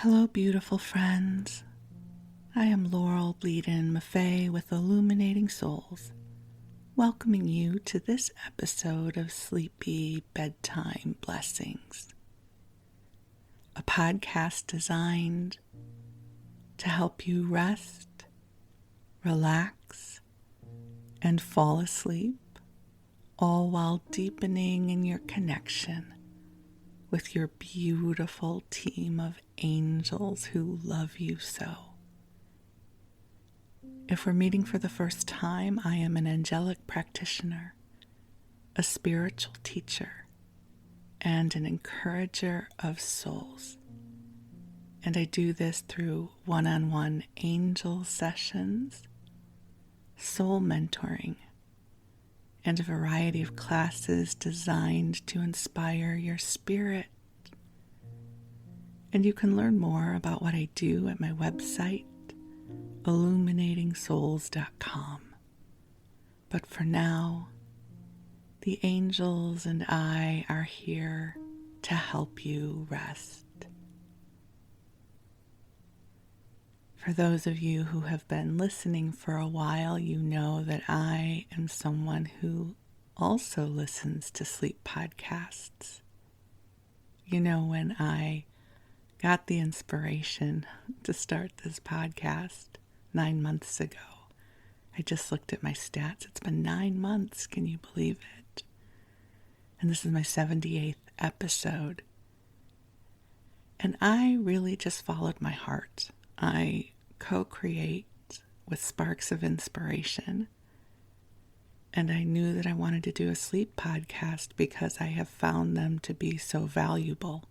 Hello, beautiful friends. I am Laurel Bleadon-Maffei with Illuminating Souls, welcoming you to this episode of Sleepy Bedtime Blessings, a podcast designed to help you rest, relax, and fall asleep, all while deepening in your connection with your beautiful team of angels who love you so. If we're meeting for the first time, I am an angelic practitioner, a spiritual teacher, and an encourager of souls. And I do this through one-on-one angel sessions, soul mentoring, and a variety of classes designed to inspire your spirit. And you can learn more about what I do at my website, illuminatingSouls.com. But for now, the angels and I are here to help you rest. For those of you who have been listening for a while, you know that I am someone who also listens to sleep podcasts. You know, when I got the inspiration to start this podcast 9 months ago, I just looked at my stats. It's been 9 months, can you believe it? And this is my 78th episode. And I really just followed my heart. I co-create with sparks of inspiration. And I knew that I wanted to do a sleep podcast because I have found them to be so valuable.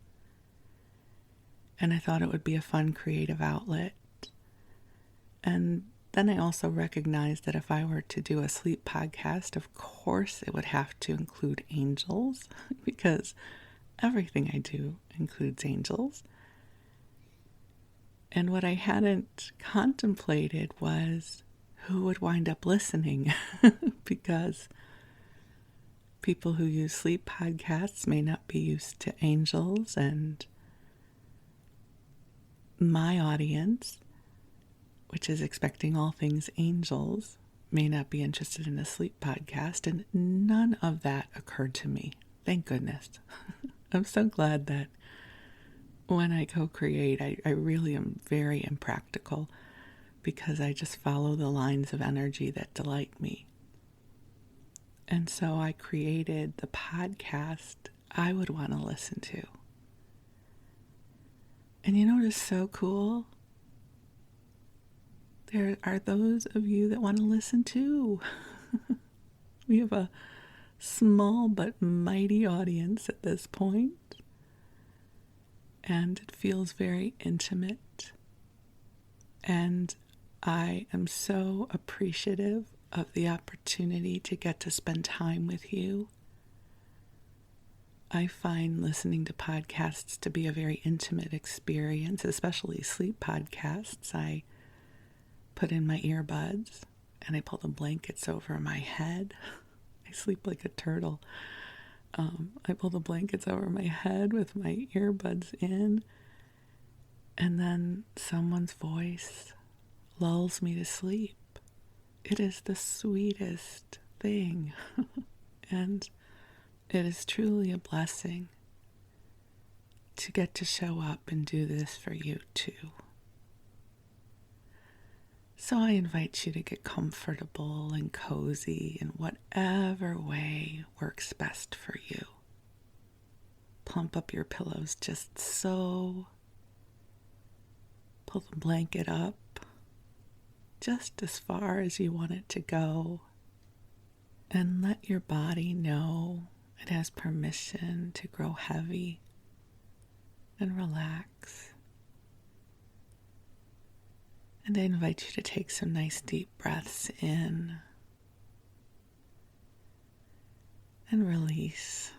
And I thought it would be a fun creative outlet. And then I also recognized that if I were to do a sleep podcast, of course it would have to include angels because everything I do includes angels. And what I hadn't contemplated was who would wind up listening because people who use sleep podcasts may not be used to angels, and my audience, which is expecting all things angels, may not be interested in a sleep podcast, and none of that occurred to me. Thank goodness. I'm so glad that when I co-create, I really am very impractical because I just follow the lines of energy that delight me. And so I created the podcast I would want to listen to. And you know what is so cool? There are those of you that want to listen too. We have a small but mighty audience at this point. And it feels very intimate. And I am so appreciative of the opportunity to get to spend time with you. I find listening to podcasts to be a very intimate experience, especially sleep podcasts. I put in my earbuds and I pull the blankets over my head. I sleep like a turtle. I pull the blankets over my head with my earbuds in, and then someone's voice lulls me to sleep. It is the sweetest thing, and it is truly a blessing to get to show up and do this for you too. So I invite you to get comfortable and cozy in whatever way works best for you. Plump up your pillows just so. Pull the blanket up just as far as you want it to go. And let your body know it has permission to grow heavy and relax. And I invite you to take some nice deep breaths in and release.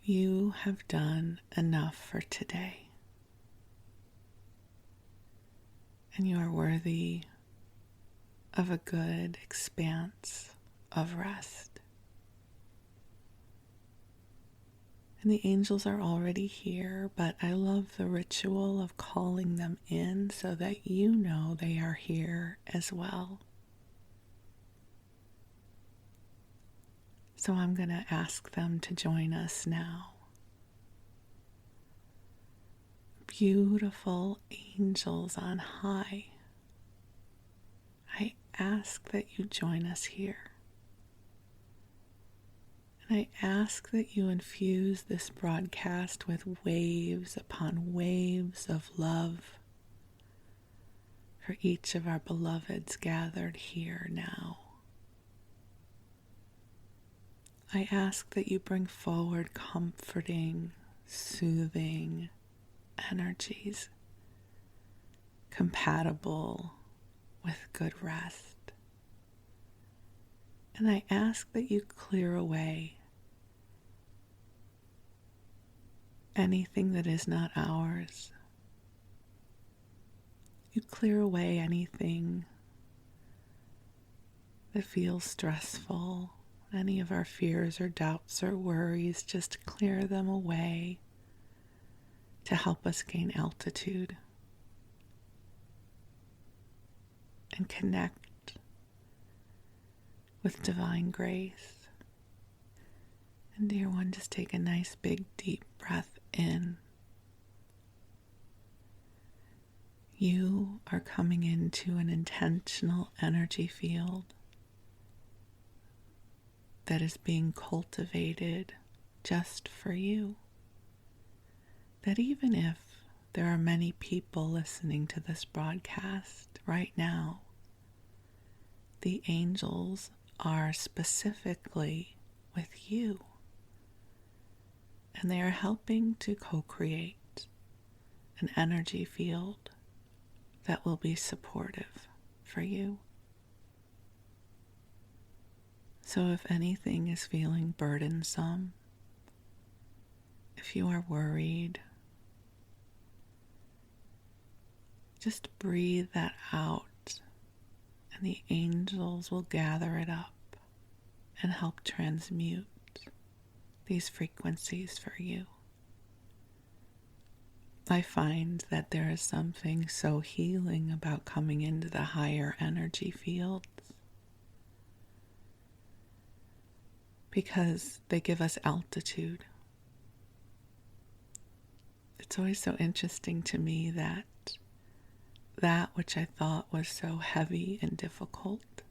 You have done enough for today. And you are worthy of a good expanse of rest. And the angels are already here, but I love the ritual of calling them in so that you know they are here as well. So I'm going to ask them to join us now. Beautiful angels on high, I ask that you join us here. And I ask that you infuse this broadcast with waves upon waves of love for each of our beloveds gathered here now. I ask that you bring forward comforting, soothing energies compatible with good rest. And I ask that you clear away anything that is not ours. You clear away anything that feels stressful, any of our fears or doubts or worries, just clear them away to help us gain altitude and connect with divine grace. And dear one, just take a nice big deep breath in. You are coming into an intentional energy field that is being cultivated just for you. That even if there are many people listening to this broadcast right now, the angels are specifically with you. And they are helping to co-create an energy field that will be supportive for you. So if anything is feeling burdensome, if you are worried, just breathe that out, and the angels will gather it up and help transmute these frequencies for you. I find that there is something so healing about coming into the higher energy fields because they give us altitude. It's always so interesting to me that which I thought was so heavy and difficult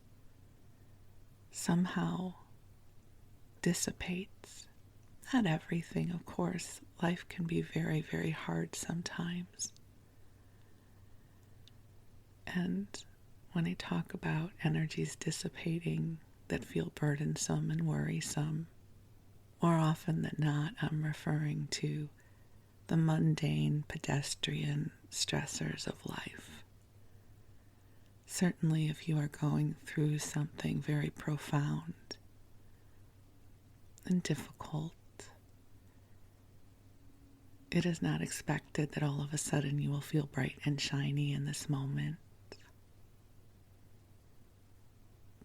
somehow dissipates. Not everything, of course. Life can be very, very hard sometimes. And when I talk about energies dissipating that feel burdensome and worrisome, more often than not, I'm referring to the mundane, pedestrian stressors of life. Certainly, if you are going through something very profound and difficult, it is not expected that all of a sudden you will feel bright and shiny in this moment.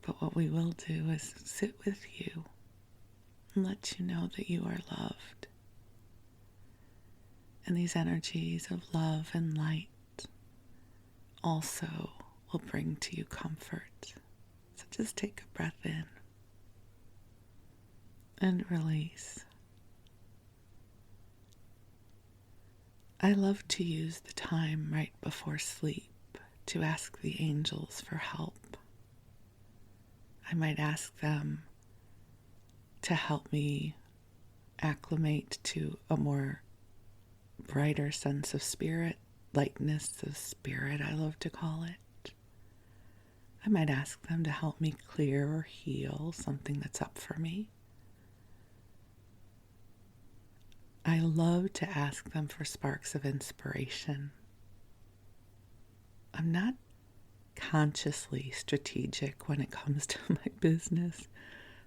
But what we will do is sit with you and let you know that you are loved. And these energies of love and light also will bring to you comfort. So just take a breath in and release. I love to use the time right before sleep to ask the angels for help. I might ask them to help me acclimate to a more brighter sense of spirit, lightness of spirit, I love to call it. I might ask them to help me clear or heal something that's up for me. I love to ask them for sparks of inspiration. I'm not consciously strategic when it comes to my business.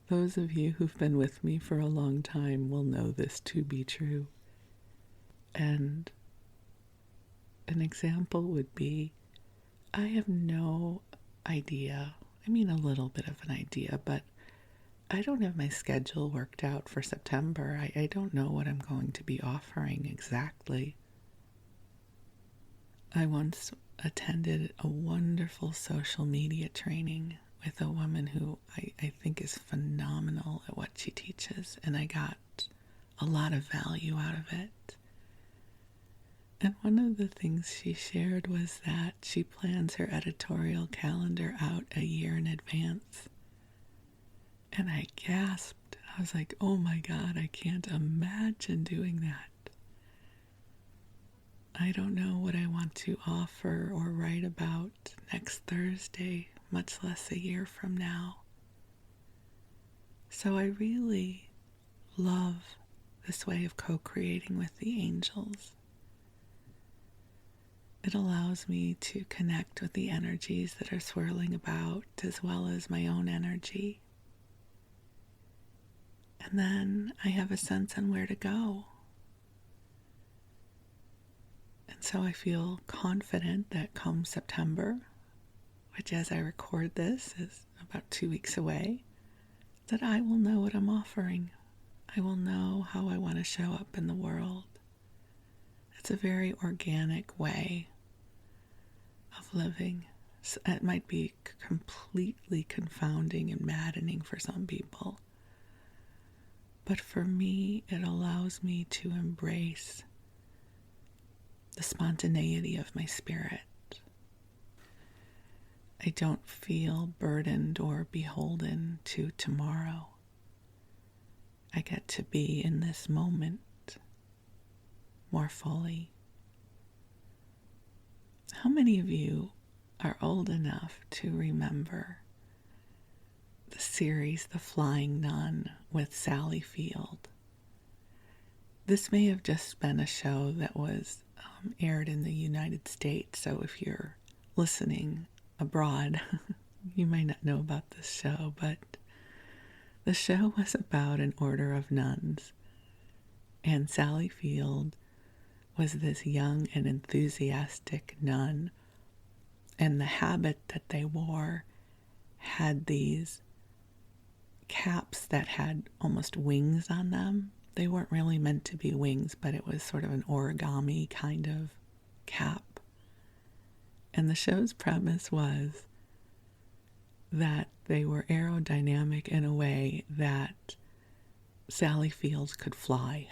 Those of you who've been with me for a long time will know this to be true. And an example would be, I have no idea, I mean a little bit of an idea, but I don't have my schedule worked out for September. I don't know what I'm going to be offering exactly. I once attended a wonderful social media training with a woman who I think is phenomenal at what she teaches, and I got a lot of value out of it. And one of the things she shared was that she plans her editorial calendar out a year in advance. And I gasped. I was like, oh my God, I can't imagine doing that. I don't know what I want to offer or write about next Thursday, much less a year from now. So I really love this way of co-creating with the angels. It allows me to connect with the energies that are swirling about, as well as my own energy. And then I have a sense on where to go. And so I feel confident that come September, which as I record this is about 2 weeks away, that I will know what I'm offering. I will know how I want to show up in the world. It's a very organic way of living. So it might be completely confounding and maddening for some people. But for me, it allows me to embrace the spontaneity of my spirit. I don't feel burdened or beholden to tomorrow. I get to be in this moment more fully. How many of you are old enough to remember the series The Flying Nun with Sally Field? This may have just been a show that was aired in the United States, so if you're listening abroad, you might not know about this show, but the show was about an order of nuns, and Sally Field was this young and enthusiastic nun, and the habit that they wore had these caps that had almost wings on them. They weren't really meant to be wings, but it was sort of an origami kind of cap. And the show's premise was that they were aerodynamic in a way that Sally Field could fly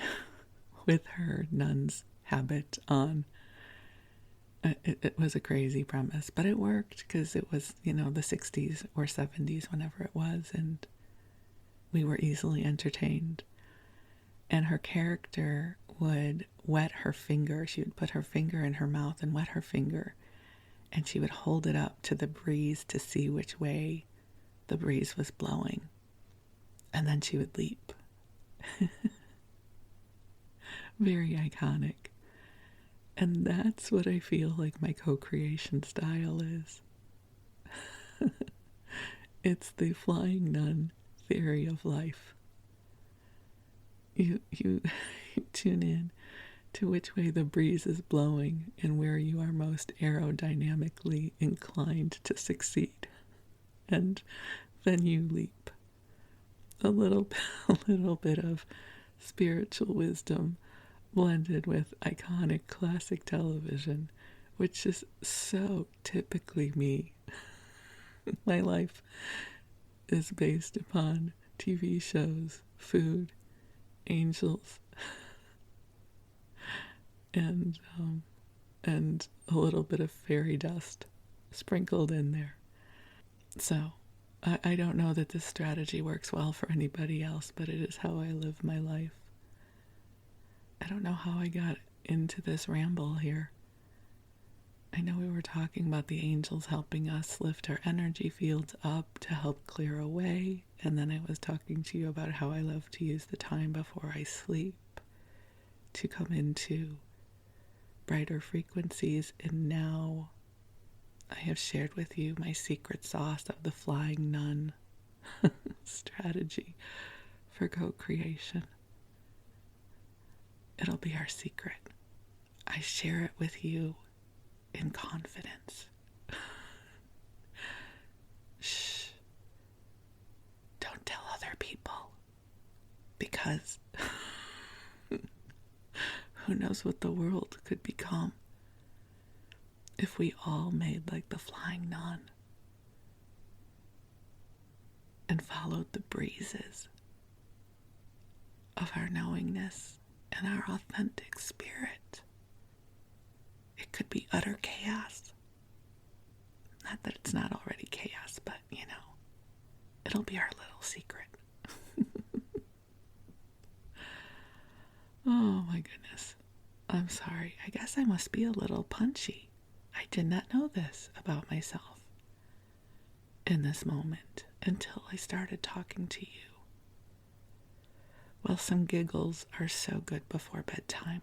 with her nun's habit on. It was a crazy premise, but it worked because it was, the 60s or 70s, whenever it was, and we were easily entertained. And her character would wet her finger. She would put her finger in her mouth and wet her finger, and she would hold it up to the breeze to see which way the breeze was blowing. And then she would leap. Very iconic. And that's what I feel like my co-creation style is. It's the Flying Nun theory of life. You tune in to which way the breeze is blowing and where you are most aerodynamically inclined to succeed. And then you leap. A little bit of spiritual wisdom blended with iconic classic television, which is so typically me. My life is based upon TV shows, food, angels, and a little bit of fairy dust sprinkled in there. So I don't know that this strategy works well for anybody else, but it is how I live my life. I don't know how I got into this ramble here. I know we were talking about the angels helping us lift our energy fields up to help clear away, and then I was talking to you about how I love to use the time before I sleep to come into brighter frequencies, and now I have shared with you my secret sauce of the Flying Nun strategy for co-creation. It'll be our secret. I share it with you in confidence. Shh. Don't tell other people. because who knows what the world could become if we all made like the Flying Nun and followed the breezes of our knowingness and our authentic spirit. It could be utter chaos. Not that it's not already chaos, but it'll be our little secret. Oh my goodness. I'm sorry. I guess I must be a little punchy. I did not know this about myself in this moment until I started talking to you. Well, some giggles are so good before bedtime.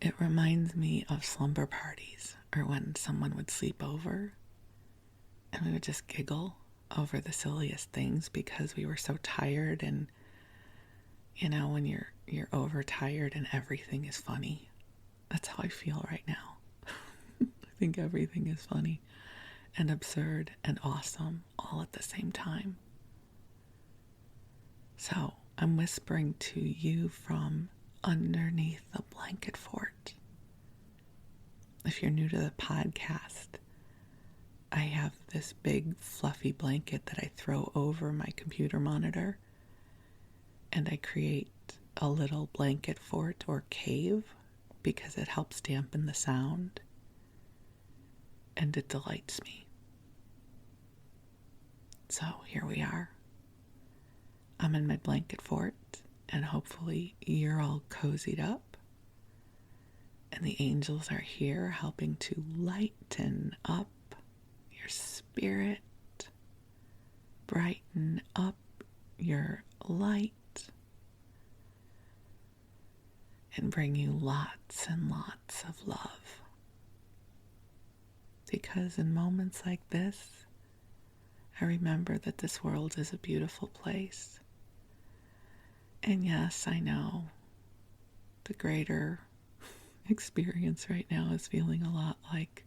It reminds me of slumber parties, or when someone would sleep over and we would just giggle over the silliest things because we were so tired. And when you're overtired and everything is funny, that's how I feel right now. I think everything is funny and absurd and awesome all at the same time. So I'm whispering to you from underneath the blanket fort. If you're new to the podcast, I have this big fluffy blanket that I throw over my computer monitor, and I create a little blanket fort or cave because it helps dampen the sound, and it delights me. So here we are. I'm in my blanket fort, and hopefully you're all cozied up, and the angels are here helping to lighten up your spirit, brighten up your light, and bring you lots and lots of love. Because in moments like this, I remember that this world is a beautiful place. And yes, I know the greater experience right now is feeling a lot like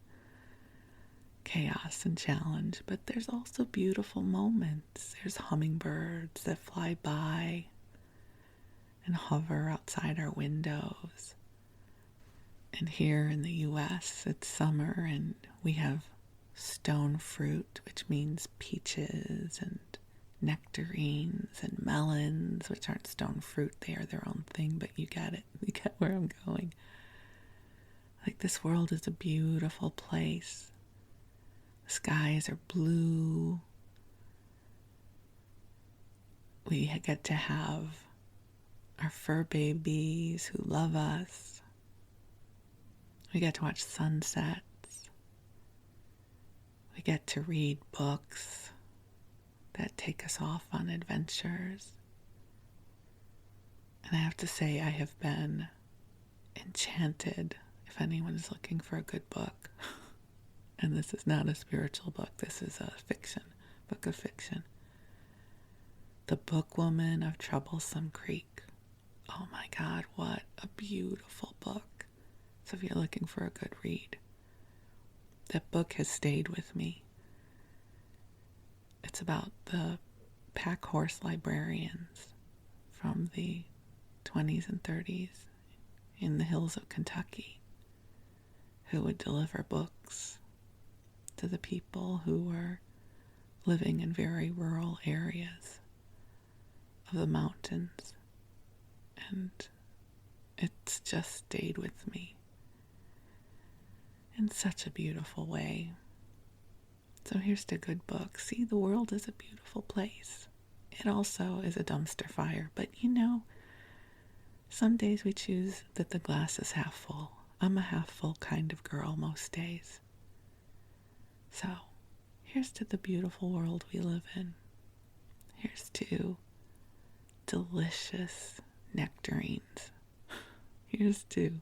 chaos and challenge, but there's also beautiful moments. There's hummingbirds that fly by and hover outside our windows. And here in the US, it's summer and we have stone fruit, which means peaches and nectarines and melons, which aren't stone fruit. They are their own thing, but you get it. You get where I'm going. Like, this world is a beautiful place. The skies are blue. We get to have our fur babies who love us. We get to watch sunsets. We get to read books that take us off on adventures. And I have to say, I have been enchanted, if anyone is looking for a good book. And this is not a spiritual book, this is a book of fiction. The Bookwoman of Troublesome Creek. Oh my God, what a beautiful book. So if you're looking for a good read, that book has stayed with me. It's about the pack horse librarians from the 20s and 30s in the hills of Kentucky who would deliver books to the people who were living in very rural areas of the mountains. And it's just stayed with me in such a beautiful way. So here's the good book. See, the world is a beautiful place. It also is a dumpster fire, but some days we choose that the glass is half full. I'm a half full kind of girl most days. So here's to the beautiful world we live in. Here's to delicious nectarines. Here's to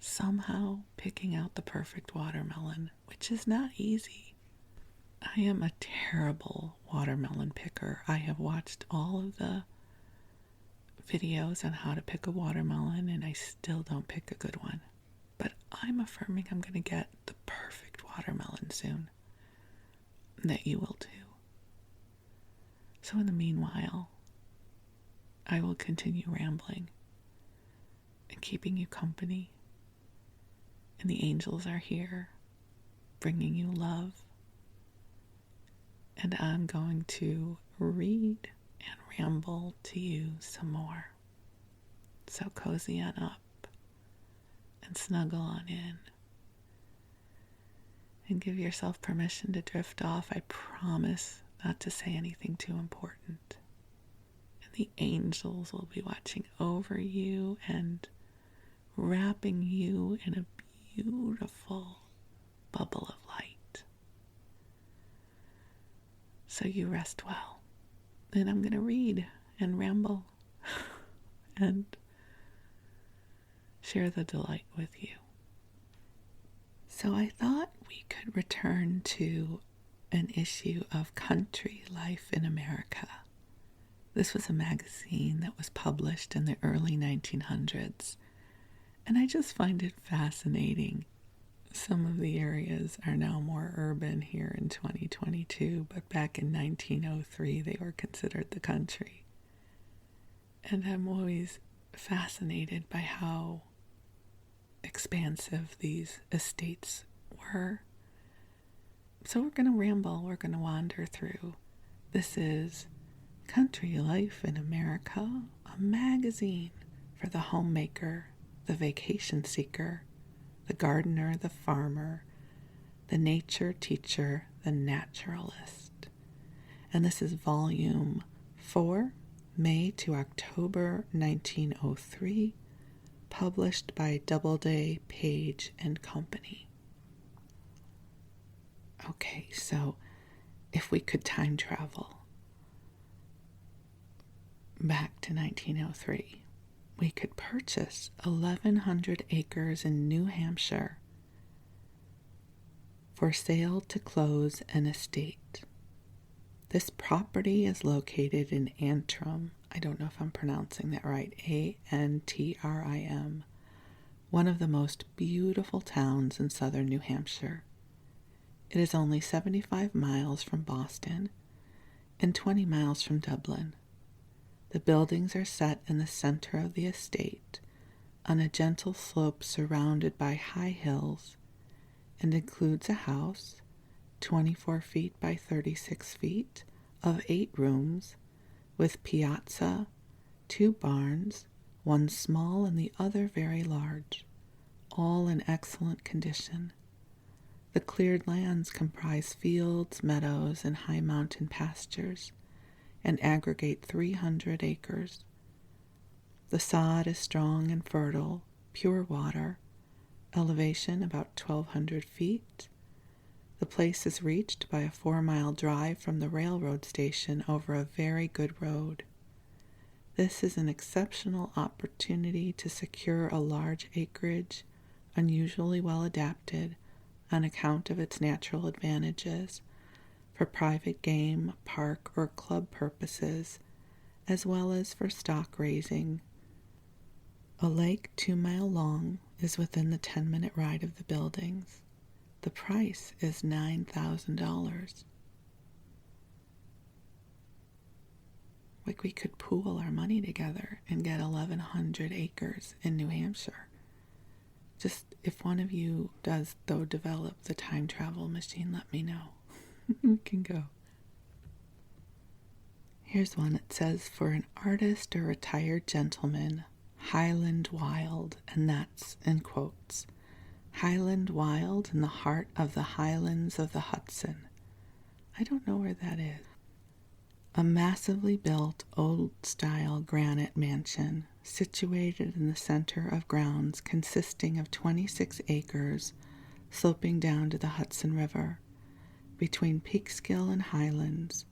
somehow picking out the perfect watermelon, which is not easy. I am a terrible watermelon picker. I have watched all of the videos on how to pick a watermelon, and I still don't pick a good one. But I'm affirming I'm going to get the perfect watermelon soon. And that you will too. So in the meanwhile, I will continue rambling and keeping you company. And the angels are here, bringing you love. And I'm going to read and ramble to you some more. So cozy on up and snuggle on in. And give yourself permission to drift off. I promise not to say anything too important. And the angels will be watching over you and wrapping you in a beautiful bubble of light. So you rest well. And I'm going to read and ramble and share the delight with you. So I thought we could return to an issue of Country Life in America. This was a magazine that was published in the early 1900s, and I just find it fascinating. Some of the areas are now more urban here in 2022, but back in 1903 they were considered the country. And I'm always fascinated by how expansive these estates were. So we're going to ramble, we're going to wander through. This is Country Life in America, a magazine for the homemaker, the vacation seeker, the gardener, the farmer, the nature teacher, the naturalist. And this is volume 4, May to October 1903, published by Doubleday, Page and Company. Okay, so if we could time travel back to 1903, we could purchase 1,100 acres in New Hampshire for sale to close an estate. This property is located in Antrim. I don't know if I'm pronouncing that right. Antrim, one of the most beautiful towns in southern New Hampshire. It is only 75 miles from Boston and 20 miles from Dublin. The buildings are set in the center of the estate on a gentle slope surrounded by high hills and includes a house, 24 feet by 36 feet, of 8 rooms, with piazza, 2 barns, one small and the other very large, all in excellent condition. The cleared lands comprise fields, meadows, and high mountain pastures, and aggregate 300 acres. The sod is strong and fertile, pure water, elevation about 1,200 feet. The place is reached by a 4-mile drive from the railroad station over a very good road. This is an exceptional opportunity to secure a large acreage, unusually well adapted on account of its natural advantages, for private game, park, or club purposes, as well as for stock raising. A lake 2 miles long is within the 10-minute ride of the buildings. The price is $9,000. Like we could pool our money together and get 1,100 acres in New Hampshire. Just if one of you does, though, develop the time travel machine, let me know. We can go. Here's one that says, for an artist or retired gentleman, Highland Wild, and that's in quotes. Highland Wild in the heart of the Highlands of the Hudson. I don't know where that is. A massively built, old-style granite mansion situated in the center of grounds consisting of 26 acres sloping down to the Hudson River, between Peekskill and Highlands,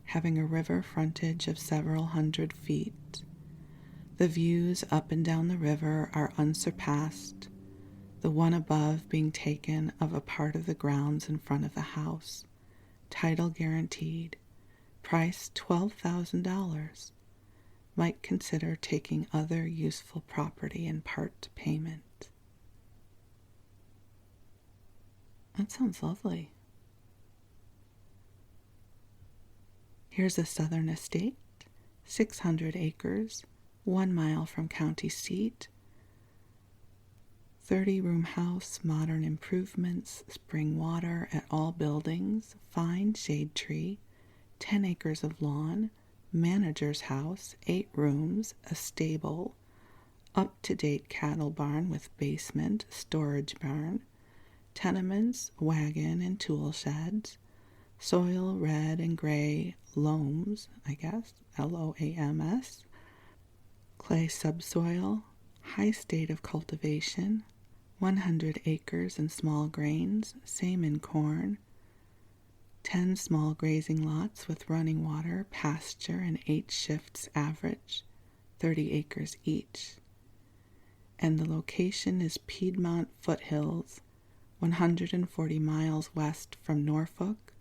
having a river frontage of several hundred feet. The views up and down the river are unsurpassed, the one above being taken of a part of the grounds in front of the house. Title guaranteed. Price $12,000. Might consider taking other useful property in part payment. That sounds lovely. Here's a southern estate, 600 acres, 1 mile from county seat, 30-room house, modern improvements, spring water at all buildings, fine shade tree, 10 acres of lawn, manager's house, 8 rooms, a stable, up-to-date cattle barn with basement, storage barn, tenements, wagon and tool sheds, soil red and gray loams, I guess, LOAMS, clay subsoil, high state of cultivation, 100 acres and small grains, same in corn, 10 small grazing lots with running water, pasture, and 8 shifts average, 30 acres each. And the location is Piedmont Foothills, 140 miles west from Norfolk,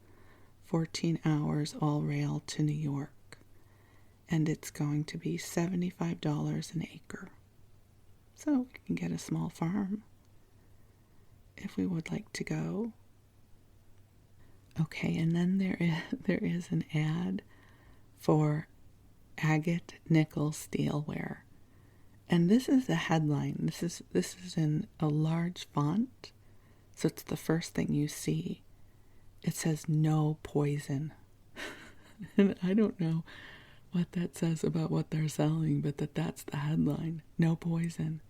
14 hours all rail to New York. And it's going to be $75 an acre. So we can get a small farm if we would like to go. Okay, and then there is an ad for agate nickel steelware. And this is the headline. This is in a large font, so it's the first thing you see. It says no poison. And I don't know what that says about what they're selling, but that's the headline. No poison.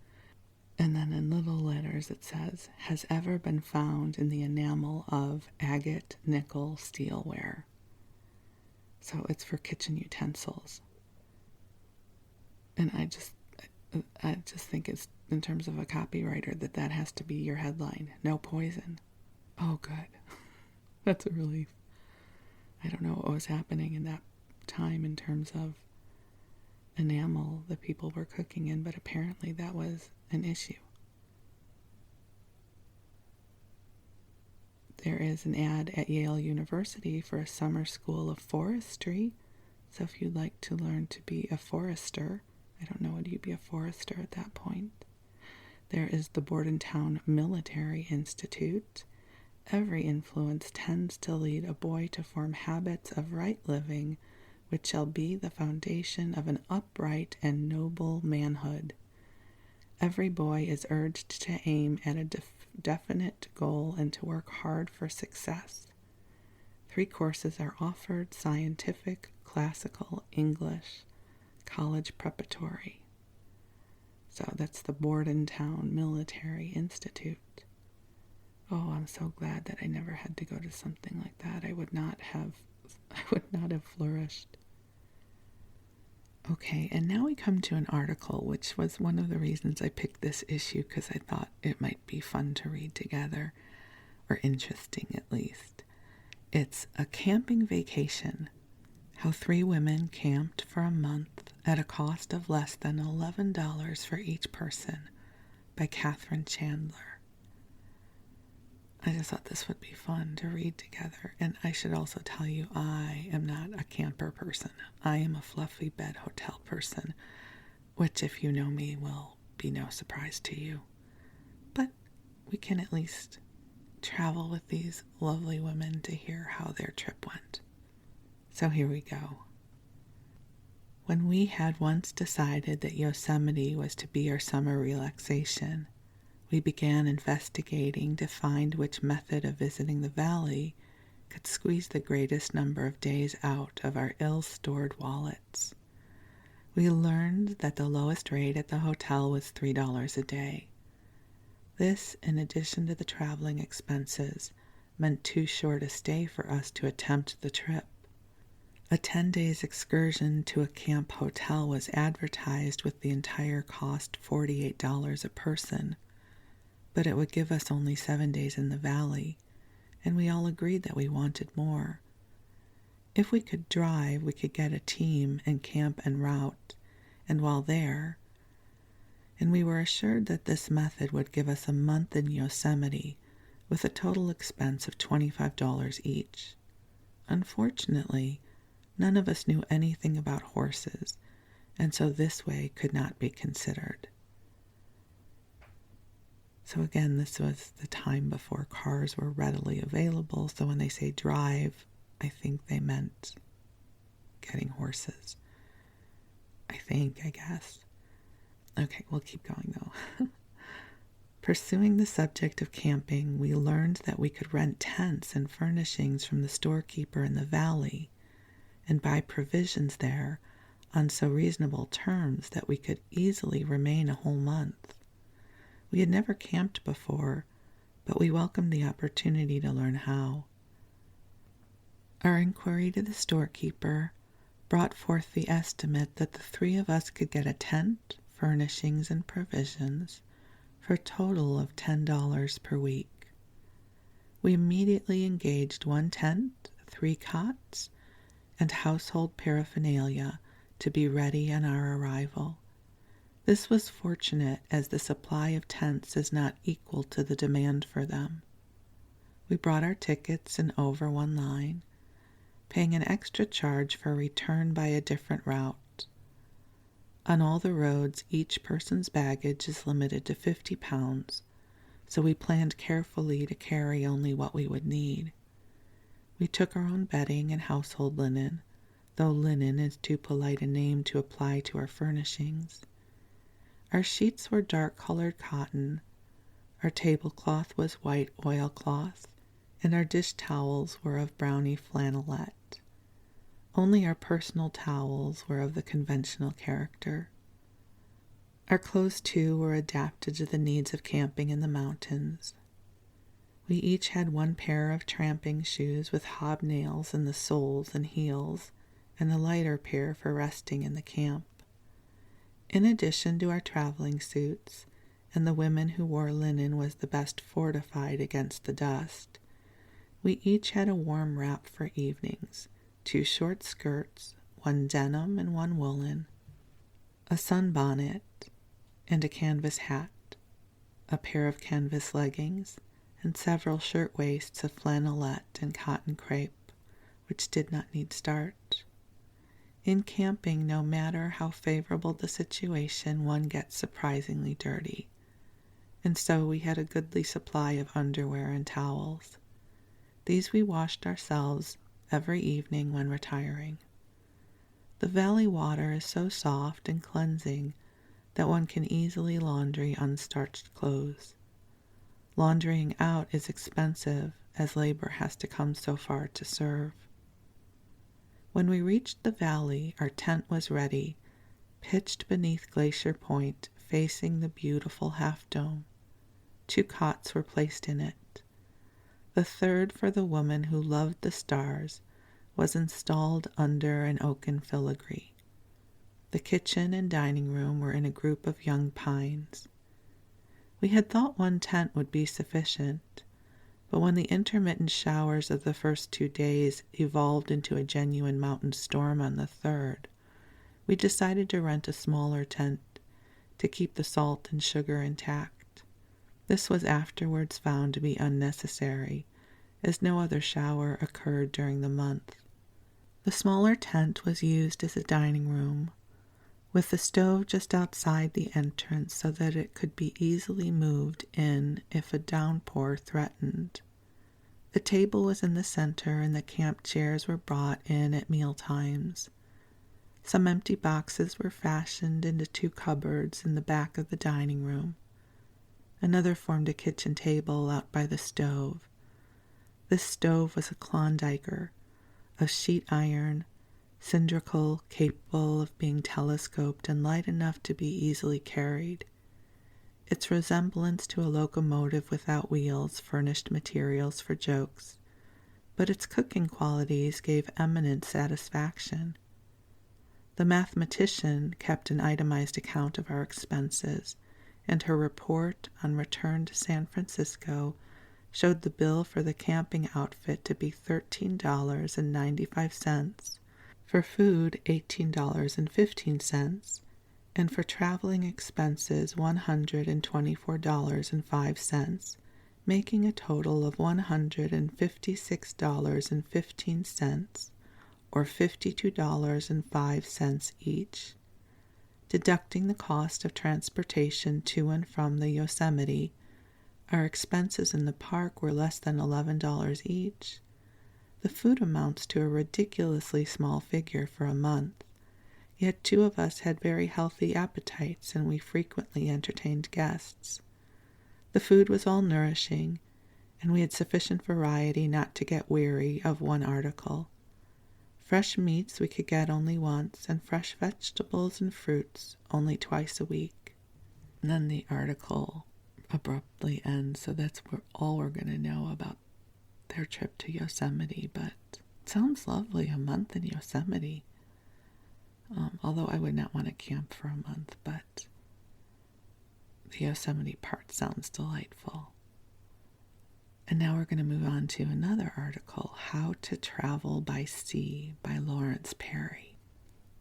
And then in little letters it says, has ever been found in the enamel of agate nickel steelware. So it's for kitchen utensils. And I just think it's, in terms of a copywriter, that has to be your headline. No poison. Oh, good. That's a relief. I don't know what was happening in that time in terms of enamel that people were cooking in, but apparently that was an issue. There is an ad at Yale University for a summer school of forestry. So if you'd like to learn to be a forester, I don't know, would you be a forester at that point? There is the Bordentown Military Institute. Every influence tends to lead a boy to form habits of right living, which shall be the foundation of an upright and noble manhood. Every boy is urged to aim at a definite goal and to work hard for success. 3 courses are offered: scientific, classical, English, college preparatory. So that's the Bordentown Military Institute. Oh, I'm so glad that I never had to go to something like that. I would not have flourished. Okay, and now we come to an article, which was one of the reasons I picked this issue, because I thought it might be fun to read together, or interesting at least. It's A Camping Vacation: How 3 Women Camped for a Month at a Cost of Less than $11 for Each Person, by Catherine Chandler. I just thought this would be fun to read together. And I should also tell you, I am not a camper person. I am a fluffy bed hotel person, which, if you know me, will be no surprise to you. But we can at least travel with these lovely women to hear how their trip went. So here we go. When we had once decided that Yosemite was to be our summer relaxation, we began investigating to find which method of visiting the valley could squeeze the greatest number of days out of our ill-stored wallets. We learned that the lowest rate at the hotel was $3 a day. This, in addition to the traveling expenses, meant too short a stay for us to attempt the trip. A 10 days excursion to a camp hotel was advertised with the entire cost $48 a person, but it would give us only 7 days in the valley, and we all agreed that we wanted more. If we could drive, we could get a team and camp en route, and while there, and we were assured that this method would give us a month in Yosemite with a total expense of $25 each. Unfortunately, none of us knew anything about horses, and so this way could not be considered. So again, this was the time before cars were readily available, so when they say drive, I think they meant getting horses. I guess. Okay, we'll keep going though. Pursuing the subject of camping, we learned that we could rent tents and furnishings from the storekeeper in the valley and buy provisions there on so reasonable terms that we could easily remain a whole month. We had never camped before, but we welcomed the opportunity to learn how. Our inquiry to the storekeeper brought forth the estimate that the three of us could get a tent, furnishings, and provisions for a total of $10 per week. We immediately engaged one tent, 3 cots, and household paraphernalia to be ready on our arrival. This was fortunate, as the supply of tents is not equal to the demand for them. We brought our tickets in over one line, paying an extra charge for return by a different route. On all the roads, each person's baggage is limited to 50 pounds, so we planned carefully to carry only what we would need. We took our own bedding and household linen, though linen is too polite a name to apply to our furnishings. Our sheets were dark-colored cotton, our tablecloth was white oilcloth, and our dish towels were of browny flannelette. Only our personal towels were of the conventional character. Our clothes, too, were adapted to the needs of camping in the mountains. We each had one pair of tramping shoes with hobnails in the soles and heels, and the lighter pair for resting in the camp. In addition to our traveling suits, and the women who wore linen was the best fortified against the dust, we each had a warm wrap for evenings, 2 short skirts, 1 denim and 1 woolen, a sunbonnet, and a canvas hat, a pair of canvas leggings, and several shirtwaists of flannelette and cotton crepe, which did not need starch. In camping, no matter how favorable the situation, one gets surprisingly dirty, and so we had a goodly supply of underwear and towels. These we washed ourselves every evening when retiring. The valley water is so soft and cleansing that one can easily laundry unstarched clothes. Laundrying out is expensive, as labor has to come so far to serve. When we reached the valley, our tent was ready, pitched beneath Glacier Point, facing the beautiful half-dome. 2 cots were placed in it. The third, for the woman who loved the stars, was installed under an oaken filigree. The kitchen and dining room were in a group of young pines. We had thought 1 tent would be sufficient, but when the intermittent showers of the first 2 days evolved into a genuine mountain storm on the 3rd, we decided to rent a smaller tent to keep the salt and sugar intact. This was afterwards found to be unnecessary, as no other shower occurred during the month. The smaller tent was used as a dining room, with the stove just outside the entrance so that it could be easily moved in if a downpour threatened. The table was in the center, and the camp chairs were brought in at meal times. Some empty boxes were fashioned into 2 cupboards in the back of the dining room. Another formed a kitchen table out by the stove. This stove was a Klondiker of sheet iron, cylindrical, capable of being telescoped, and light enough to be easily carried. Its resemblance to a locomotive without wheels furnished materials for jokes, but its cooking qualities gave eminent satisfaction. The mathematician kept an itemized account of our expenses, and her report on return to San Francisco showed the bill for the camping outfit to be $13.95, for food $18.15, and for traveling expenses $124.05, making a total of $156.15, or $52.05 each. Deducting the cost of transportation to and from the Yosemite, our expenses in the park were less than $11 each. The food amounts to a ridiculously small figure for a month, Yet 2 of us had very healthy appetites, and we frequently entertained guests. The food was all nourishing, and we had sufficient variety not to get weary of one article. Fresh meats we could get only once, and fresh vegetables and fruits only twice a week. And then the article abruptly ends, so that's all we're going to know about their trip to Yosemite. But it sounds lovely, a month in Yosemite. Although I would not want to camp for a month, but the Yosemite part sounds delightful. And now we're going to move on to another article, How to Travel by Sea by Lawrence Perry.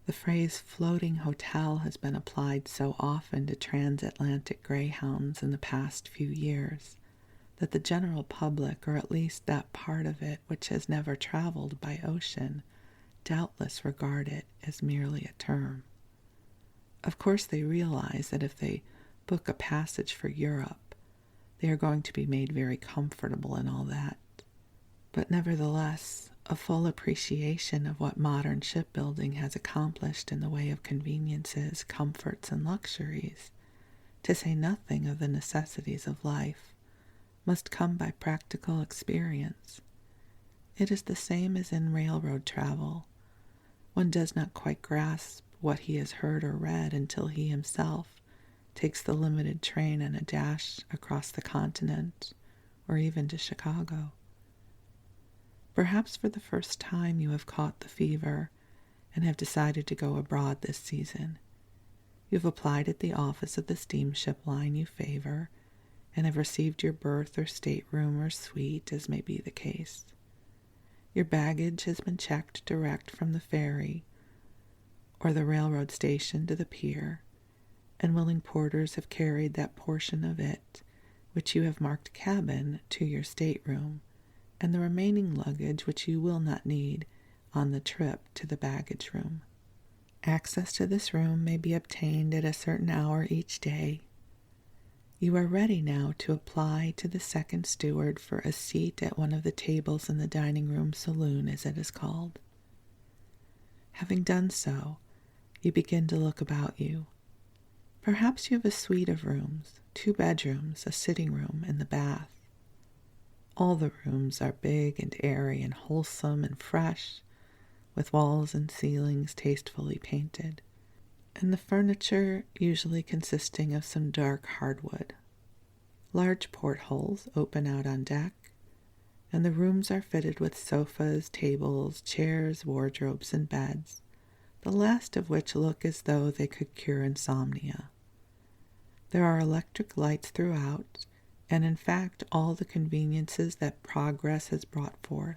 The phrase floating hotel has been applied so often to transatlantic greyhounds in the past few years that the general public, or at least that part of it which has never traveled by ocean, doubtless regard it as merely a term. Of course, they realize that if they book a passage for Europe, they are going to be made very comfortable and all that. But nevertheless, a full appreciation of what modern shipbuilding has accomplished in the way of conveniences, comforts, and luxuries, to say nothing of the necessities of life, must come by practical experience. It is the same as in railroad travel. One does not quite grasp what he has heard or read until he himself takes the limited train and a dash across the continent, or even to Chicago. Perhaps for the first time you have caught the fever and have decided to go abroad this season. You have applied at the office of the steamship line you favor and have received your berth or stateroom or suite, as may be the case. Your baggage has been checked direct from the ferry or the railroad station to the pier, and willing porters have carried that portion of it which you have marked cabin to your stateroom, and the remaining luggage which you will not need on the trip to the baggage room. Access to this room may be obtained at a certain hour each day. You are ready now to apply to the second steward for a seat at one of the tables in the dining room saloon, as it is called. Having done so, you begin to look about you. Perhaps you have a suite of rooms, 2 bedrooms, a sitting room, and the bath. All the rooms are big and airy and wholesome and fresh, with walls and ceilings tastefully painted, and the furniture usually consisting of some dark hardwood. Large portholes open out on deck, and the rooms are fitted with sofas, tables, chairs, wardrobes, and beds, the last of which look as though they could cure insomnia. There are electric lights throughout, and in fact all the conveniences that progress has brought forth.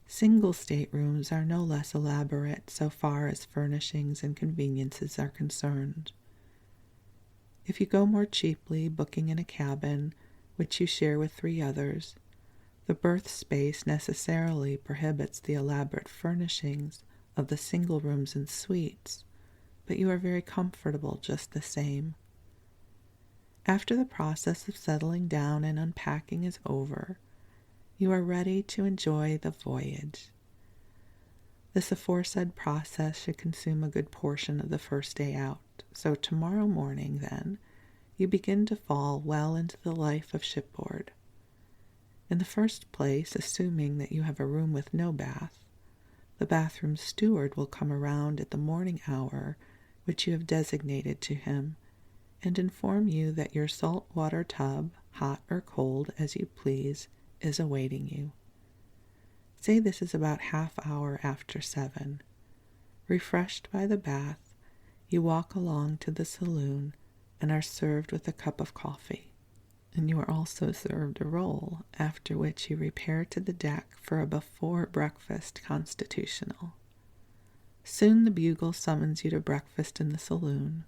Single staterooms are no less elaborate so far as furnishings and conveniences are concerned. If you go more cheaply, booking in a cabin, which you share with 3 others, the berth space necessarily prohibits the elaborate furnishings of the single rooms and suites, but you are very comfortable just the same. After the process of settling down and unpacking is over, you are ready to enjoy the voyage. This aforesaid process should consume a good portion of the first day out, so tomorrow morning, then, you begin to fall well into the life of shipboard. In the first place, assuming that you have a room with no bath, the bathroom steward will come around at the morning hour which you have designated to him, and inform you that your salt water tub, hot or cold as you please, is awaiting you. Say this is about half hour after 7. Refreshed by the bath, you walk along to the saloon and are served with a cup of coffee, and you are also served a roll, after which you repair to the deck for a before-breakfast constitutional. Soon the bugle summons you to breakfast in the saloon.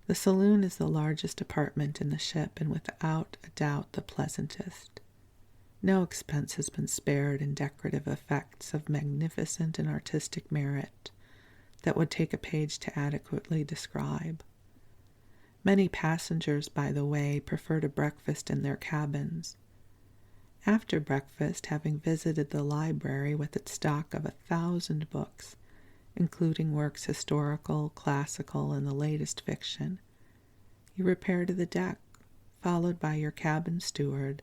The saloon is the largest apartment in the ship, and without a doubt the pleasantest. No expense has been spared in decorative effects of magnificent and artistic merit that would take a page to adequately describe. Many passengers, by the way, prefer to breakfast in their cabins. After breakfast, having visited the library with its stock of 1,000 books, including works historical, classical, and the latest fiction. You repair to the deck, followed by your cabin steward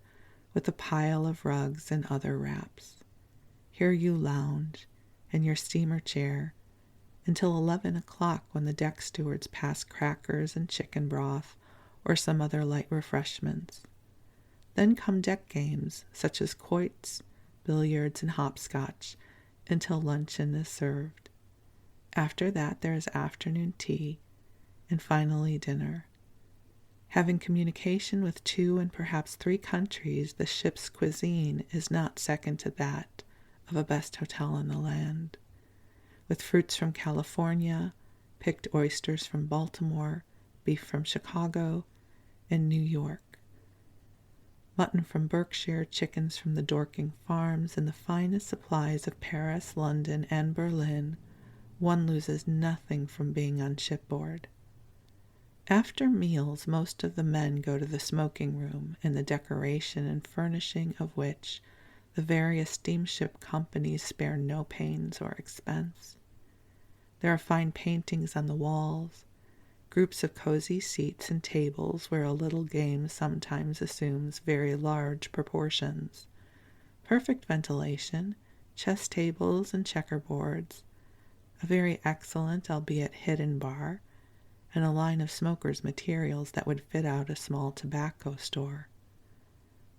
with a pile of rugs and other wraps. Here you lounge, in your steamer chair, until 11 o'clock, when the deck stewards pass crackers and chicken broth or some other light refreshments. Then come deck games such as quoits, billiards, and hopscotch until luncheon is served. After that there is afternoon tea, and finally dinner. Having communication with 2 and perhaps 3 countries, the ship's cuisine is not second to that of a best hotel in the land, with fruits from California, picked oysters from Baltimore, beef from Chicago and New York, mutton from Berkshire, chickens from the Dorking farms, and the finest supplies of Paris, London, and Berlin. One loses nothing from being on shipboard. After meals, most of the men go to the smoking room, in the decoration and furnishing of which the various steamship companies spare no pains or expense. There are fine paintings on the walls, groups of cozy seats and tables where a little game sometimes assumes very large proportions, perfect ventilation, chess tables and checkerboards, a very excellent, albeit hidden bar, and a line of smokers' materials that would fit out a small tobacco store.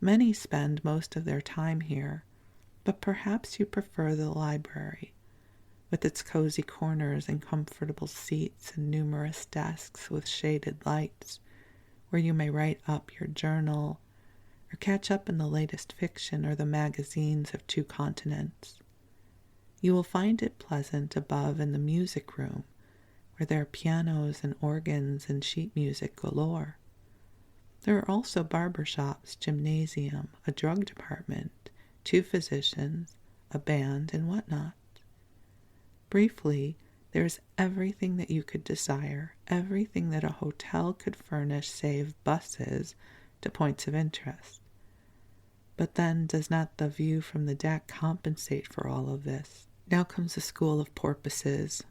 Many spend most of their time here, but perhaps you prefer the library, with its cozy corners and comfortable seats and numerous desks with shaded lights, where you may write up your journal or catch up in the latest fiction or the magazines of 2 continents. You will find it pleasant above in the music room, where there are pianos and organs and sheet music galore. There are also barber shops, gymnasium, a drug department, 2 physicians, a band, and whatnot. Briefly, there is everything that you could desire, everything that a hotel could furnish save buses to points of interest. But then, does not the view from the deck compensate for all of this? Now comes a school of porpoises.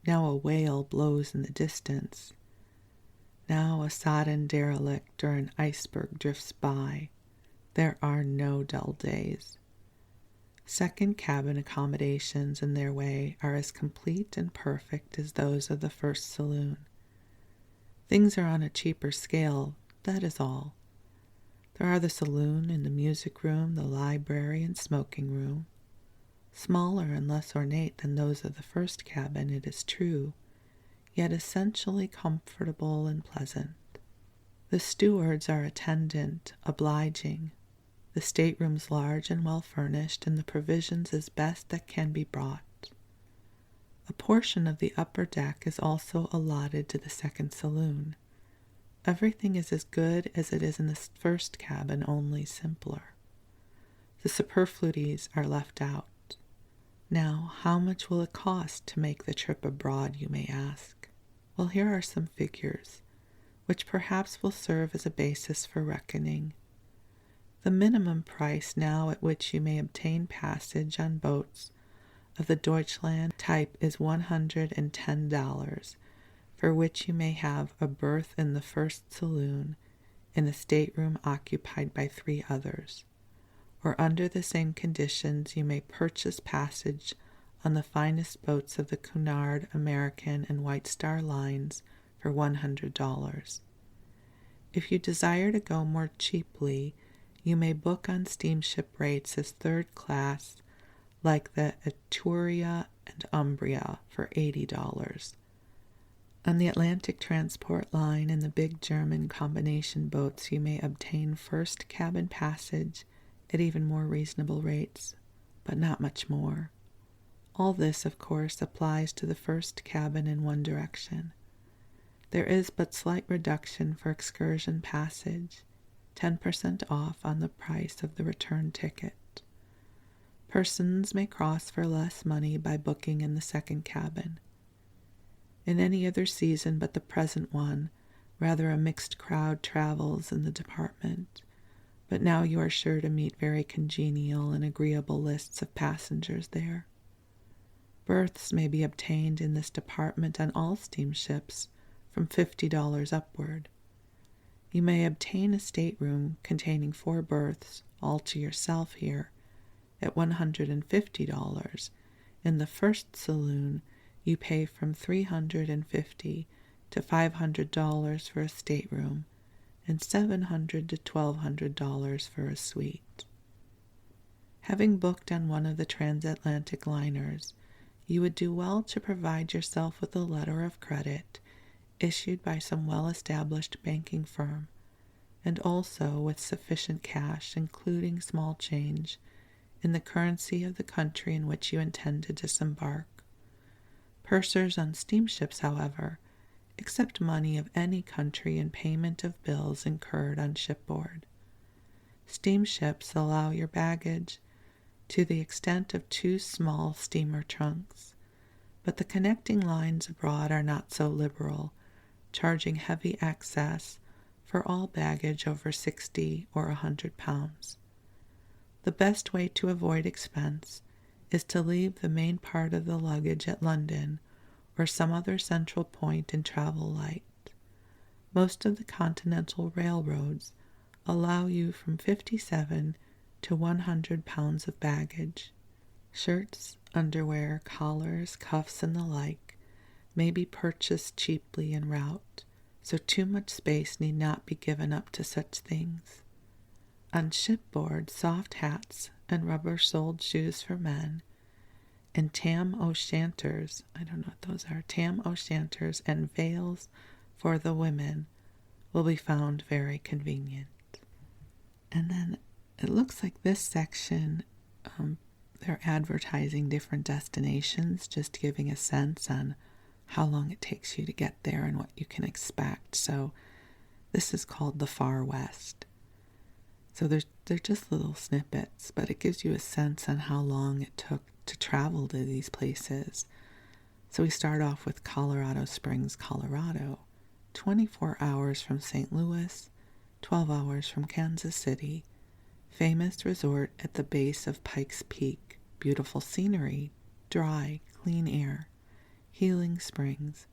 Now a whale blows in the distance. Now a sodden derelict or an iceberg drifts by. There are no dull days. Second cabin accommodations in their way are as complete and perfect as those of the first saloon. Things are on a cheaper scale, that is all. There are the saloon and the music room, the library and smoking room. Smaller and less ornate than those of the first cabin, it is true, yet essentially comfortable and pleasant. The stewards are attendant, obliging, the staterooms large and well furnished, and the provisions as best that can be brought. A portion of the upper deck is also allotted to the second saloon. Everything is as good as it is in the first cabin, only simpler. The superfluities are left out. Now, how much will it cost to make the trip abroad, you may ask? Well, here are some figures, which perhaps will serve as a basis for reckoning. The minimum price now at which you may obtain passage on boats of the Deutschland type is $110, for which you may have a berth in the first saloon in a stateroom occupied by 3 others. Or under the same conditions you may purchase passage on the finest boats of the Cunard, American, and White Star lines for $100. If you desire to go more cheaply, you may book on steamship rates as 3rd class, like the Etruria and Umbria, for $80. On the Atlantic Transport Line and the big German combination boats, you may obtain first cabin passage at even more reasonable rates, but not much more. All this, of course, applies to the first cabin in one direction. There is but slight reduction for excursion passage, 10% off on the price of the return ticket. Persons may cross for less money by booking in the second cabin. In any other season but the present one, rather a mixed crowd travels in the department, but now you are sure to meet very congenial and agreeable lists of passengers there. Berths may be obtained in this department on all steamships from $50 upward. You may obtain a stateroom containing 4 berths all to yourself here at $150. In the first saloon, you pay from $350 to $500 for a stateroom and $700 to $1,200 for a suite. Having booked on one of the transatlantic liners, you would do well to provide yourself with a letter of credit issued by some well-established banking firm, and also with sufficient cash, including small change, in the currency of the country in which you intend to disembark. Pursers on steamships, however, accept money of any country in payment of bills incurred on shipboard. Steamships allow your baggage to the extent of 2 small steamer trunks, but the connecting lines abroad are not so liberal, charging heavy excess for all baggage over 60 or 100 pounds. The best way to avoid expense is to leave the main part of the luggage at London or some other central point in travel light. Most of the continental railroads allow you from 57 to 100 pounds of baggage. Shirts, underwear, collars, cuffs, and the like may be purchased cheaply en route, so too much space need not be given up to such things. On shipboard, soft hats and rubber-soled shoes for men, and tam-o'-shanters, I don't know what those are, tam-o'-shanters and veils for the women will be found very convenient. And then it looks like this section, they're advertising different destinations, just giving a sense on how long it takes you to get there and what you can expect. So this is called the Far West. So they're just little snippets, but it gives you a sense on how long it took to travel to these places. So we start off with Colorado Springs, Colorado, 24 hours from St. Louis, 12 hours from Kansas City. Famous resort at the base of Pikes Peak. Beautiful scenery, dry, clean air, healing springs,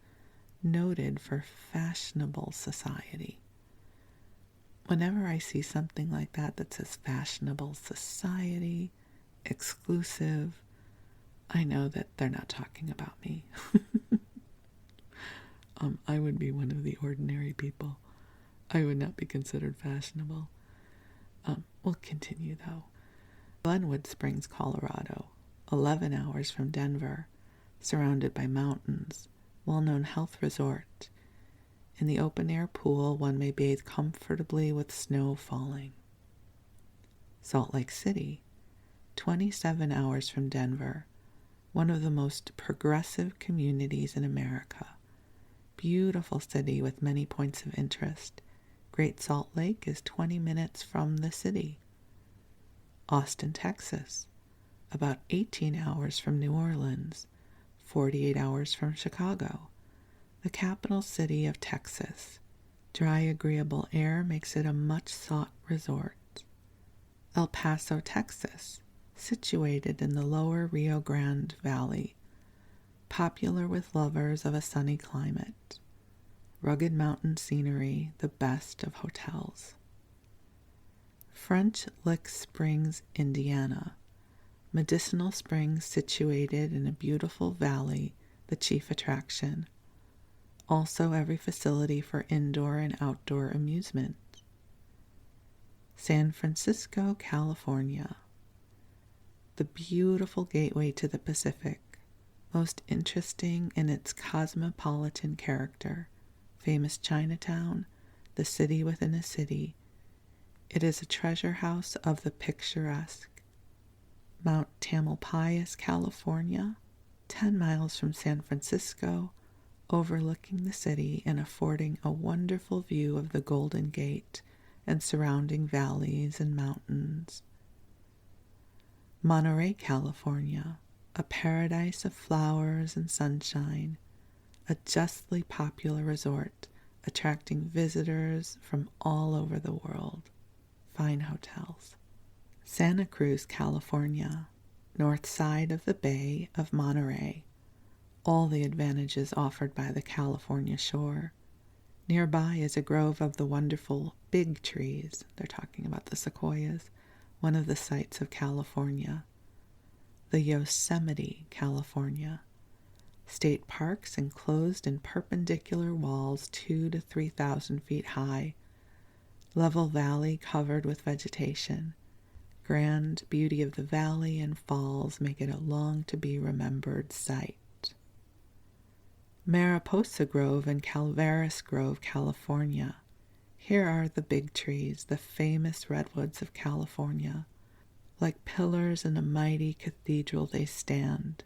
noted for fashionable society. Whenever I see something like that that says fashionable society, exclusive, I know that they're not talking about me. I would be one of the ordinary people. I would not be considered fashionable. We'll continue, though. Glenwood Springs, Colorado, 11 hours from Denver, surrounded by mountains, well-known health resort. In the open-air pool, one may bathe comfortably with snow falling. Salt Lake City, 27 hours from Denver, one of the most progressive communities in America. Beautiful city with many points of interest. Great Salt Lake is 20 minutes from the city. Austin, Texas, about 18 hours from New Orleans, 48 hours from Chicago, the capital city of Texas. Dry, agreeable air makes it a much-sought resort. El Paso, Texas, situated in the lower Rio Grande Valley, popular with lovers of a sunny climate. Rugged mountain scenery, the best of hotels. French Lick Springs, Indiana, medicinal springs situated in a beautiful valley, the chief attraction. Also every facility for indoor and outdoor amusement. San Francisco, California, the beautiful gateway to the Pacific, most interesting in its cosmopolitan character. Famous Chinatown, the city within a city. It is a treasure house of the picturesque. Mount Tamalpais, California, 10 miles from San Francisco, overlooking the city and affording a wonderful view of the Golden Gate and surrounding valleys and mountains. Monterey, California, a paradise of flowers and sunshine, a justly popular resort attracting visitors from all over the world. Fine hotels. Santa Cruz, California, north side of the Bay of Monterey, all the advantages offered by the California shore. Nearby is a grove of the wonderful big trees. They're talking about the sequoias, one of the sights of California. The Yosemite, California. State parks enclosed in perpendicular walls 2,000 to 3,000 feet high. Level valley covered with vegetation. Grand beauty of the valley and falls make it a long-to-be-remembered sight. Mariposa Grove and Calaveras Grove, California. Here are the big trees, the famous redwoods of California. Like pillars in a mighty cathedral they stand.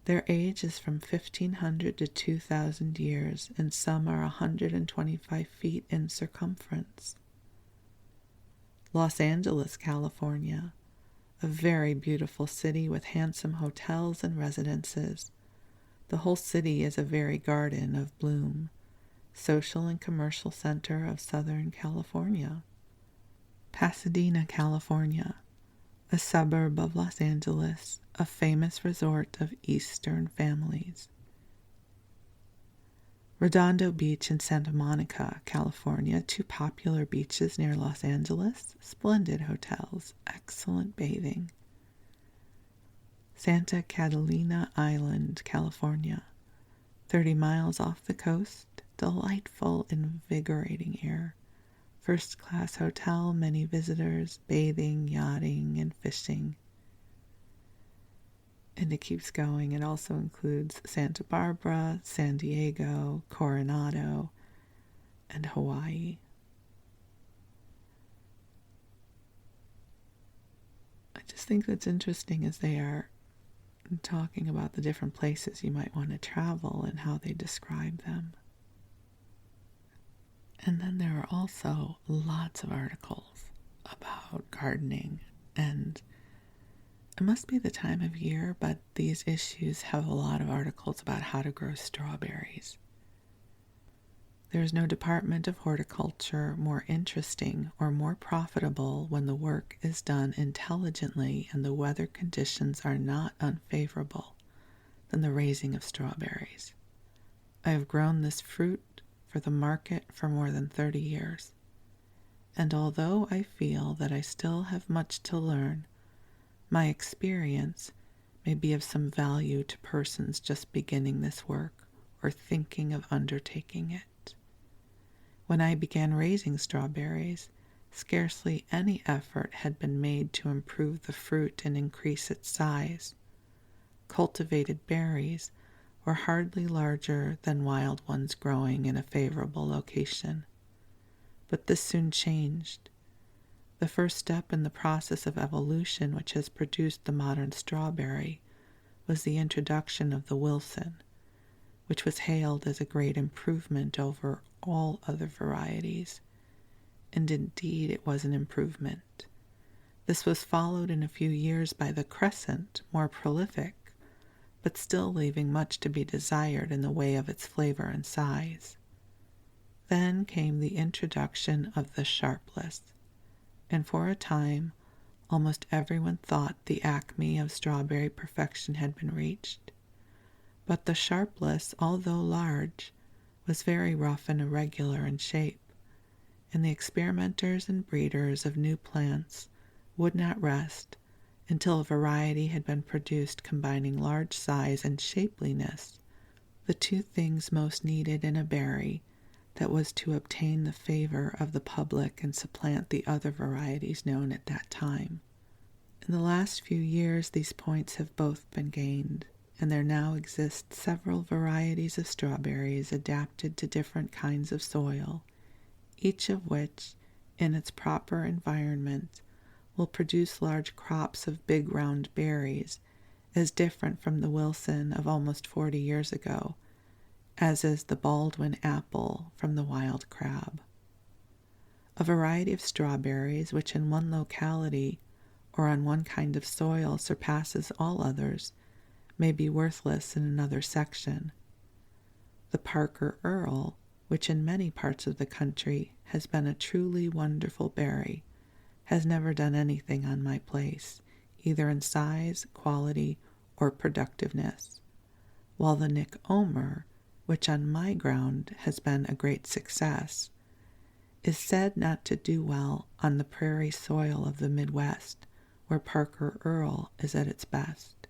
Their age is from 1,500 to 2,000 years, and some are 125 feet in circumference. Los Angeles, California. A very beautiful city with handsome hotels and residences. The whole city is a very garden of bloom, social and commercial center of Southern California. Pasadena, California, a suburb of Los Angeles, a famous resort of Eastern families. Redondo Beach in Santa Monica, California, two popular beaches near Los Angeles, splendid hotels, excellent bathing. Santa Catalina Island, California, 30 miles off the coast, delightful, invigorating air. First-class hotel, many visitors, bathing, yachting, and fishing. And it keeps going. It also includes Santa Barbara, San Diego, Coronado, and Hawaii. I just think that's interesting as they are talking about the different places you might want to travel and how they describe them. And then there are also lots of articles about gardening, and it must be the time of year, but these issues have a lot of articles about how to grow strawberries. There is no department of horticulture more interesting or more profitable when the work is done intelligently and the weather conditions are not unfavorable than the raising of strawberries. I have grown this fruit for the market for more than 30 years, and although I feel that I still have much to learn, my experience may be of some value to persons just beginning this work or thinking of undertaking it. When I began raising strawberries, scarcely any effort had been made to improve the fruit and increase its size. Cultivated berries were hardly larger than wild ones growing in a favorable location. But this soon changed. The first step in the process of evolution which has produced the modern strawberry was the introduction of the Wilson, which was hailed as a great improvement over all other varieties, and indeed it was an improvement. This was followed in a few years by the Crescent, more prolific, but still leaving much to be desired in the way of its flavor and size. Then came the introduction of the Sharpless, and for a time almost everyone thought the acme of strawberry perfection had been reached. But the Sharpless, although large, was very rough and irregular in shape, and the experimenters and breeders of new plants would not rest until a variety had been produced combining large size and shapeliness, the two things most needed in a berry that was to obtain the favor of the public and supplant the other varieties known at that time. In the last few years these points have both been gained, and there now exist several varieties of strawberries adapted to different kinds of soil, each of which, in its proper environment, will produce large crops of big round berries, as different from the Wilson of almost 40 years ago, as is the Baldwin apple from the wild crab. A variety of strawberries which in one locality or on one kind of soil surpasses all others may be worthless in another section. The Parker Earl, which in many parts of the country has been a truly wonderful berry, has never done anything on my place, either in size, quality, or productiveness, while the Nick Omer, which on my ground has been a great success, is said not to do well on the prairie soil of the Midwest, where Parker Earl is at its best.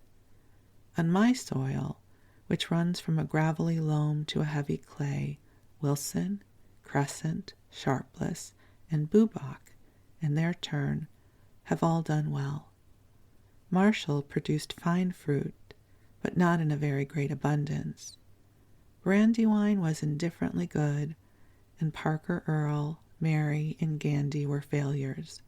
On my soil, which runs from a gravelly loam to a heavy clay, Wilson, Crescent, Sharpless, and Bubach, in their turn, have all done well. Marshall produced fine fruit, but not in a very great abundance. Brandywine was indifferently good, and Parker Earl, Mary, and Gandy were failures.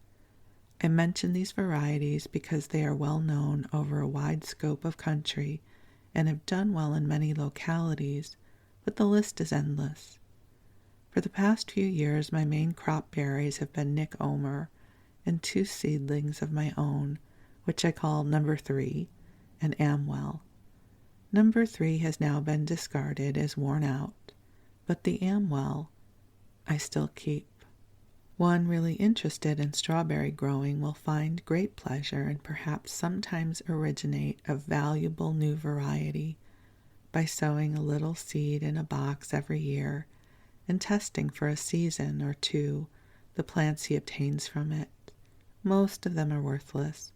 I mention these varieties because they are well known over a wide scope of country and have done well in many localities, but the list is endless. For the past few years, my main crop berries have been Nick Omer and 2 seedlings of my own, which I call Number 3 and Amwell. Number 3 has now been discarded as worn out, but the Amwell I still keep. One really interested in strawberry growing will find great pleasure and perhaps sometimes originate a valuable new variety by sowing a little seed in a box every year and testing for a season or 2 the plants he obtains from it. Most of them are worthless.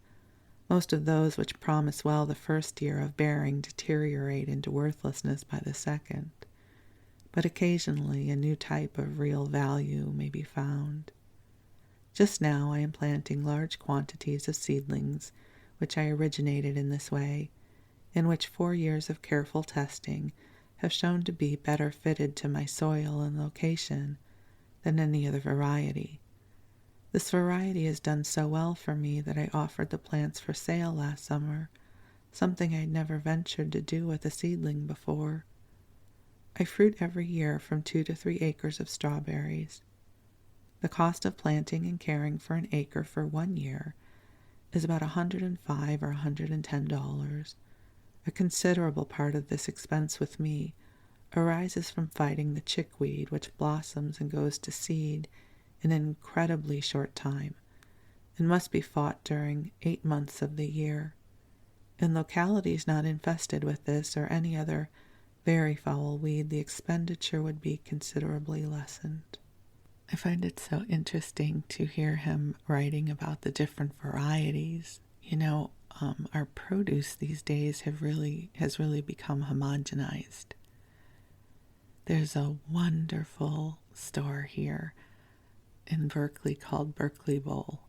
Most of those which promise well the first year of bearing deteriorate into worthlessness by the second, but occasionally a new type of real value may be found. Just now I am planting large quantities of seedlings which I originated in this way, and which 4 years of careful testing have shown to be better fitted to my soil and location than any other variety. This variety has done so well for me that I offered the plants for sale last summer, something I had never ventured to do with a seedling before. I fruit every year from 2 to 3 acres of strawberries. The cost of planting and caring for an acre for 1 year is about $105 or $110. A considerable part of this expense with me arises from fighting the chickweed, which blossoms and goes to seed in an incredibly short time, and must be fought during 8 months of the year. In localities not infested with this or any other very foul weed, the expenditure would be considerably lessened. I find it so interesting to hear him writing about the different varieties. Our produce these days has really become homogenized. There's a wonderful store here in Berkeley called Berkeley Bowl.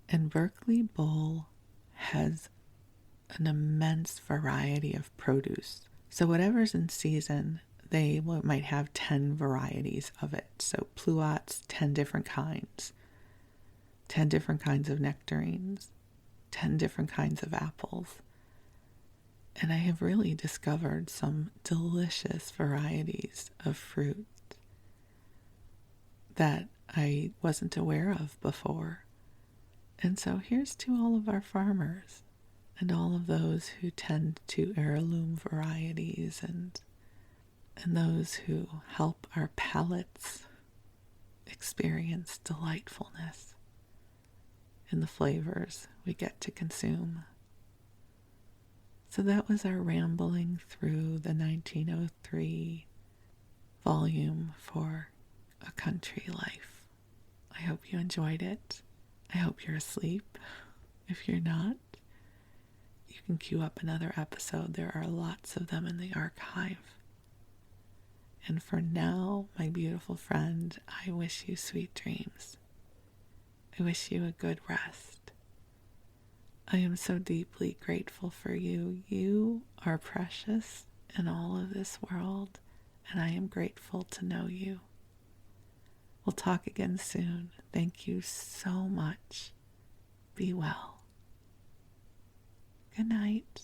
And Berkeley Bowl has an immense variety of produce. So whatever's in season, they might have 10 varieties of it. So pluots, 10 different kinds. 10 different kinds of nectarines. 10 different kinds of apples. And I have really discovered some delicious varieties of fruit that I wasn't aware of before. And so here's to all of our farmers and all of those who tend to heirloom varieties and those who help our palates experience delightfulness in the flavors we get to consume. So that was our rambling through the 1903 volume for A Country Life. I hope you enjoyed it. I hope you're asleep. If you're not, you can queue up another episode. There are lots of them in the archive. And for now, my beautiful friend, I wish you sweet dreams. I wish you a good rest. I am so deeply grateful for you. You are precious in all of this world, and I am grateful to know you. We'll talk again soon. Thank you so much. Be well. Good night.